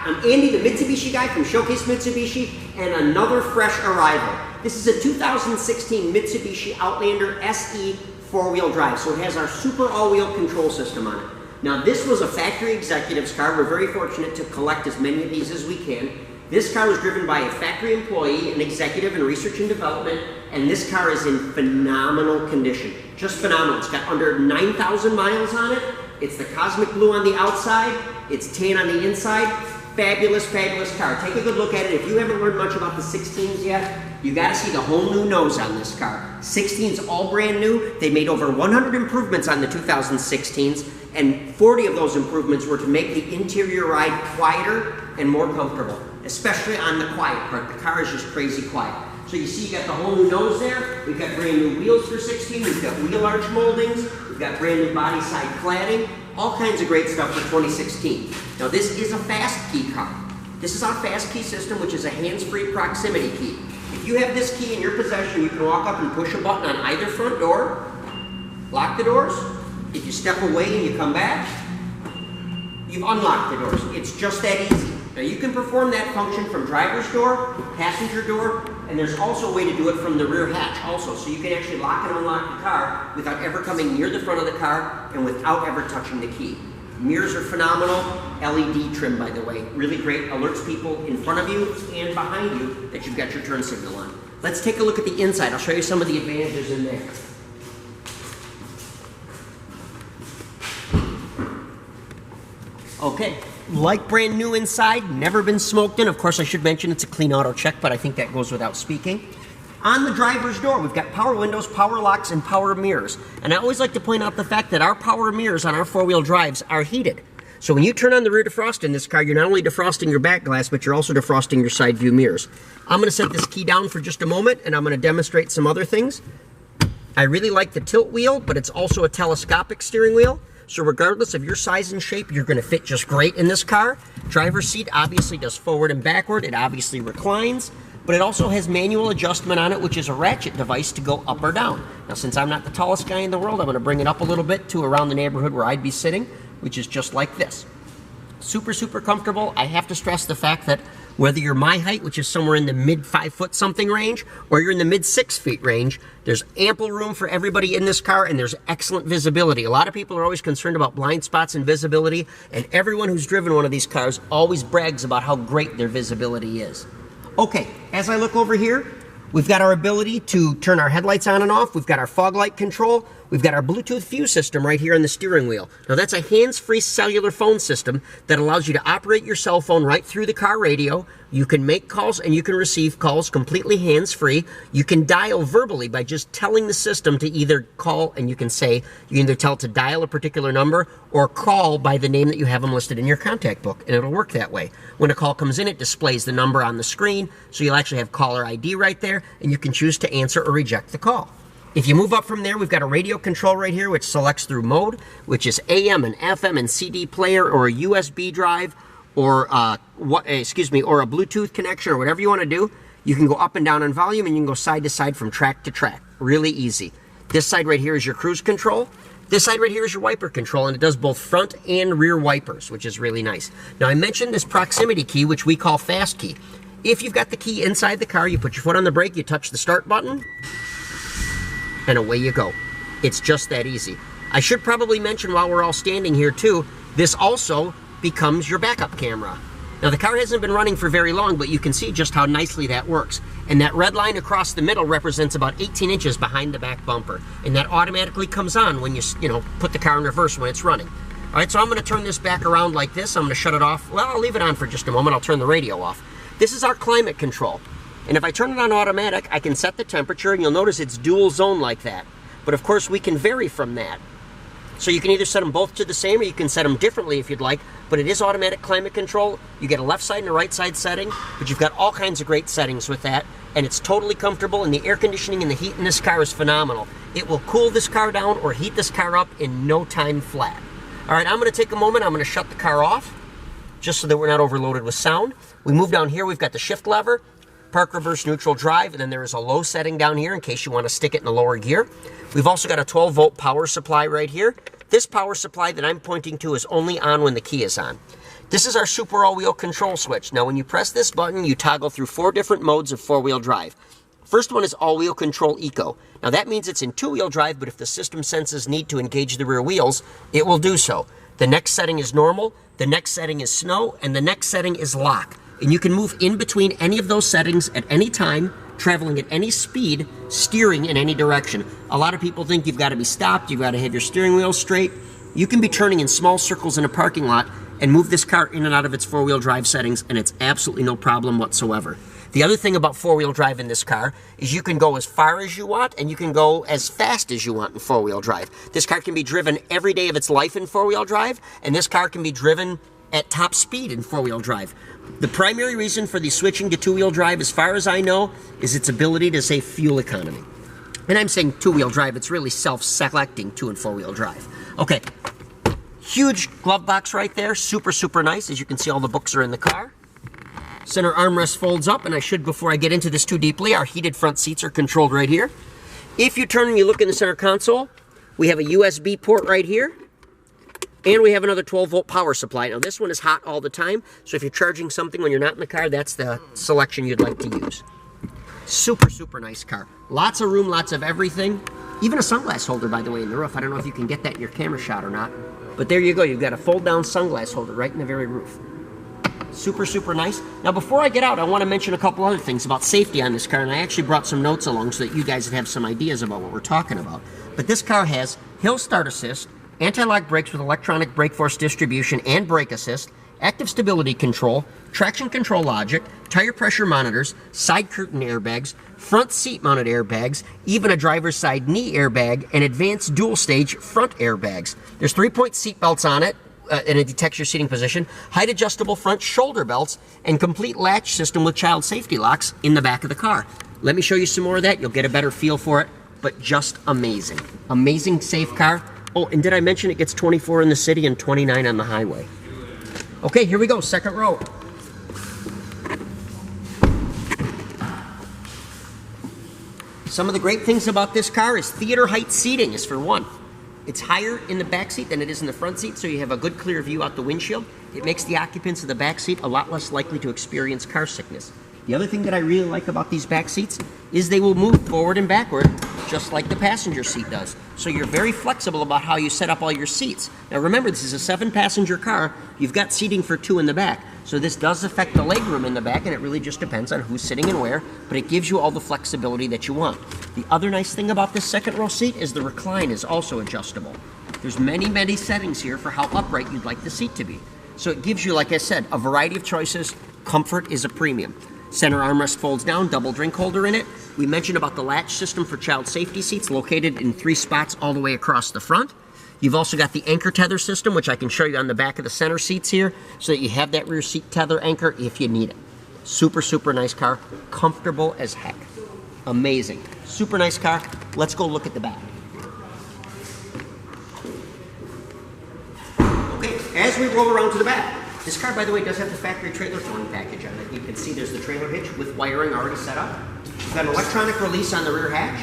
I'm Andy, the Mitsubishi guy from Showcase Mitsubishi, and another fresh arrival. This is a 2016 Mitsubishi Outlander SE four-wheel drive, so it has our super all-wheel control system on it. Now this was a factory executive's car. We're very fortunate to collect as many of these as we can. This car was driven by a factory employee, an executive in research and development, and this car is in phenomenal condition. Just phenomenal. It's got under 9,000 miles on it. It's the cosmic blue on the outside. It's tan on the inside. Fabulous, fabulous car. Take a good look at it. If you haven't learned much about the 16s yet, you got to see the whole new nose on this car. 16s all brand new. They made over 100 improvements on the 2016s, and 40 of those improvements were to make the interior ride quieter and more comfortable, especially on the quiet part. The car is just crazy quiet. So you see you got the whole new nose there. We've got brand new wheels for 16. We've got wheel arch moldings. We've got brand new body side cladding. All kinds of great stuff for 2016. Now this is a fast key car. This is our fast key system, which is a hands-free proximity key. If you have this key in your possession, you can walk up and push a button on either front door, lock the doors. If you step away and you come back, you've unlocked the doors. It's just that easy. Now you can perform that function from driver's door, passenger door, and there's also a way to do it from the rear hatch also. So you can actually lock and unlock the car without ever coming near the front of the car and without ever touching the key. Mirrors are phenomenal. LED trim, by the way. Really great. Alerts people in front of you and behind you that you've got your turn signal on. Let's take a look at the inside. I'll show you some of the advantages in there. Okay, like brand new inside, never been smoked in. Of course, I should mention it's a clean auto check, but I think that goes without speaking. On the driver's door, we've got power windows, power locks, and power mirrors. And I always like to point out the fact that our power mirrors on our four-wheel drives are heated. So when you turn on the rear defrost in this car, you're not only defrosting your back glass, but you're also defrosting your side view mirrors. I'm going to set this key down for just a moment, and I'm going to demonstrate some other things. I really like the tilt wheel, but it's also a telescopic steering wheel. So regardless of your size and shape, you're going to fit just great in this car. Driver's seat obviously does forward and backward. It obviously reclines, but it also has manual adjustment on it, which is a ratchet device to go up or down. Now, since I'm not the tallest guy in the world, I'm going to bring it up a little bit to around the neighborhood where I'd be sitting, which is just like this. Super, super comfortable. I have to stress the fact that whether you're my height, which is somewhere in the mid 5 foot something range, or you're in the mid 6 feet range, there's ample room for everybody in this car, and there's excellent visibility. A lot of people are always concerned about blind spots and visibility, and everyone who's driven one of these cars always brags about how great their visibility is. Okay, as I look over here, we've got our ability to turn our headlights on and off. We've got our fog light control. We've got our Bluetooth fuse system right here on the steering wheel. Now that's a hands-free cellular phone system that allows you to operate your cell phone right through the car radio. You can make calls and you can receive calls completely hands-free. You can dial verbally by just telling the system to either call, and you can either tell it to dial a particular number or call by the name that you have them listed in your contact book, and it'll work that way. When a call comes in, it displays the number on the screen, so you'll actually have caller ID right there, and you can choose to answer or reject the call. If you move up from there, we've got a radio control right here, which selects through mode, which is AM and FM and CD player, or a USB drive, or or a Bluetooth connection, or whatever you want to do. You can go up and down on volume, and you can go side to side from track to track. Really easy. This side right here is your cruise control. This side right here is your wiper control, and it does both front and rear wipers, which is really nice. Now, I mentioned this proximity key, which we call fast key. If you've got the key inside the car, you put your foot on the brake, you touch the start button, and away you go. It's just that easy. I should probably mention while we're all standing here too, this also becomes your backup camera. Now the car hasn't been running for very long, but you can see just how nicely that works. And that red line across the middle represents about 18 inches behind the back bumper. And that automatically comes on when you put the car in reverse when it's running. All right, so I'm gonna turn this back around like this. I'm gonna shut it off. Well, I'll leave it on for just a moment. I'll turn the radio off. This is our climate control. And if I turn it on automatic, I can set the temperature, and you'll notice it's dual zone like that. But of course, we can vary from that. So you can either set them both to the same, or you can set them differently if you'd like, but it is automatic climate control. You get a left side and a right side setting, but you've got all kinds of great settings with that, and it's totally comfortable, and the air conditioning and the heat in this car is phenomenal. It will cool this car down or heat this car up in no time flat. All right, I'm gonna take a moment, I'm gonna shut the car off, just so that we're not overloaded with sound. We move down here, we've got the shift lever, park, reverse, neutral, drive, and then there is a low setting down here in case you want to stick it in the lower gear. We've also got a 12-volt power supply right here. This power supply that I'm pointing to is only on when the key is on. This is our super all-wheel control switch. Now when you press this button, you toggle through 4 different modes of 4-wheel drive. First one is all-wheel control eco. Now that means it's in 2-wheel drive, but if the system senses need to engage the rear wheels, it will do so. The next setting is normal, the next setting is snow, and the next setting is lock. And you can move in between any of those settings at any time, traveling at any speed, steering in any direction. A lot of people think you've got to be stopped, you've got to have your steering wheel straight. You can be turning in small circles in a parking lot and move this car in and out of its 4-wheel drive settings, and it's absolutely no problem whatsoever. The other thing about 4-wheel drive in this car is you can go as far as you want and you can go as fast as you want in 4-wheel drive. This car can be driven every day of its life in 4-wheel drive, and this car can be driven at top speed in 4-wheel drive. The primary reason for the switching to 2-wheel drive, as far as I know, is its ability to save fuel economy. And I'm saying 2-wheel drive, it's really self-selecting 2 and 4-wheel drive. Okay, huge glove box right there, super, super nice. As you can see, all the books are in the car. Center armrest folds up, and I should, before I get into this too deeply, our heated front seats are controlled right here. If you turn and you look in the center console, we have a USB port right here. And we have another 12-volt power supply. Now this one is hot all the time, so if you're charging something when you're not in the car, that's the selection you'd like to use. Super, super nice car. Lots of room, lots of everything. Even a sunglass holder, by the way, in the roof. I don't know if you can get that in your camera shot or not, but there you go. You've got a fold-down sunglass holder right in the very roof. Super, super nice. Now before I get out, I want to mention a couple other things about safety on this car, and I actually brought some notes along so that you guys would have some ideas about what we're talking about. But this car has hill start assist, anti-lock brakes with electronic brake force distribution and brake assist, active stability control, traction control logic, tire pressure monitors, side curtain airbags, front seat mounted airbags, even a driver's side knee airbag, and advanced dual stage front airbags. There's 3-point seat belts on it, and it detects your seating position, height adjustable front shoulder belts, and complete latch system with child safety locks in the back of the car. Let me show you some more of that. You'll get a better feel for it, but just amazing. Amazing safe car. Oh, and did I mention it gets 24 in the city and 29 on the highway? Okay, here we go, second row. Some of the great things about this car is theater height seating is for one. It's higher in the back seat than it is in the front seat, so you have a good clear view out the windshield. It makes the occupants of the back seat a lot less likely to experience car sickness. The other thing that I really like about these back seats is they will move forward and backward just like the passenger seat does. So you're very flexible about how you set up all your seats. Now remember, this is a 7-passenger car. You've got seating for 2 in the back. So this does affect the legroom in the back, and it really just depends on who's sitting and where, but it gives you all the flexibility that you want. The other nice thing about this second row seat is the recline is also adjustable. There's many, many settings here for how upright you'd like the seat to be. So it gives you, like I said, a variety of choices. Comfort is a premium. Center armrest folds down, double drink holder in it. We mentioned about the latch system for child safety seats located in 3 spots all the way across the front. You've also got the anchor tether system, which I can show you on the back of the center seats here, so that you have that rear seat tether anchor if you need it. Super, super nice car. Comfortable as heck. Amazing. Super nice car. Let's go look at the back. Okay, as we roll around to the back, this car, by the way, does have the factory trailer towing package on it. You can see there's the trailer hitch with wiring already set up. We've got an electronic release on the rear hatch.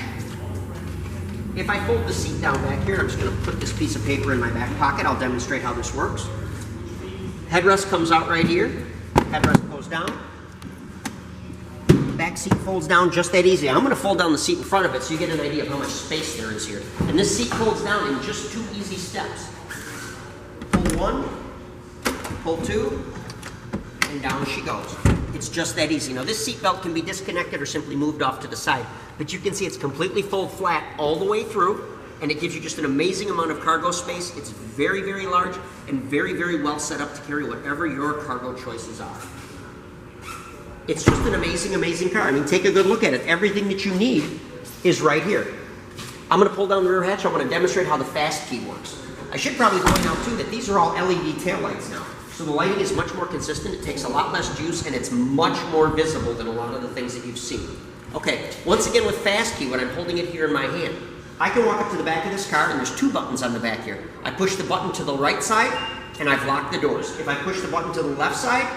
If I fold the seat down back here, I'm just going to put this piece of paper in my back pocket. I'll demonstrate how this works. Headrest comes out right here. Headrest goes down. Back seat folds down just that easy. I'm going to fold down the seat in front of it so you get an idea of how much space there is here. And this seat folds down in just 2 easy steps. Pull 1. Pull 2, and down she goes. It's just that easy. Now this seat belt can be disconnected or simply moved off to the side, but you can see it's completely fold flat all the way through, and it gives you just an amazing amount of cargo space. It's very, very large and very, very well set up to carry whatever your cargo choices are. It's just an amazing, amazing car. I mean, take a good look at it. Everything that you need is right here. I'm going to pull down the rear hatch. I want to demonstrate how the fast key works. I should probably point out too that these are all LED taillights now. So the lighting is much more consistent, it takes a lot less juice, and it's much more visible than a lot of the things that you've seen. Okay, once again with fast key, when I'm holding it here in my hand, I can walk up to the back of this car, and there's 2 buttons on the back here. I push the button to the right side, and I've locked the doors. If I push the button to the left side,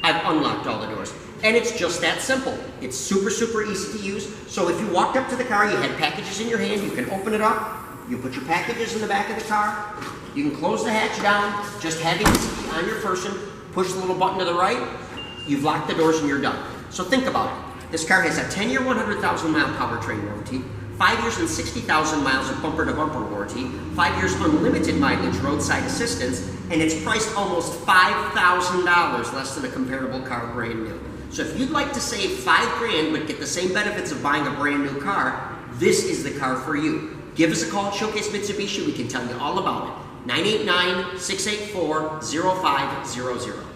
I've unlocked all the doors. And it's just that simple. It's super, super easy to use. So if you walked up to the car, you had packages in your hand, you can open it up, you put your packages in the back of the car, you can close the hatch down, just having this key on your person, push the little button to the right, you've locked the doors and you're done. So think about it. This car has a 10-year, 100,000-mile powertrain warranty, 5 years and 60,000 miles of bumper-to-bumper warranty, 5 years unlimited mileage roadside assistance, and it's priced almost $5,000 less than a comparable car brand new. So if you'd like to save $5,000 but get the same benefits of buying a brand new car, this is the car for you. Give us a call at Showcase Mitsubishi. We can tell you all about it. 989-684-0500.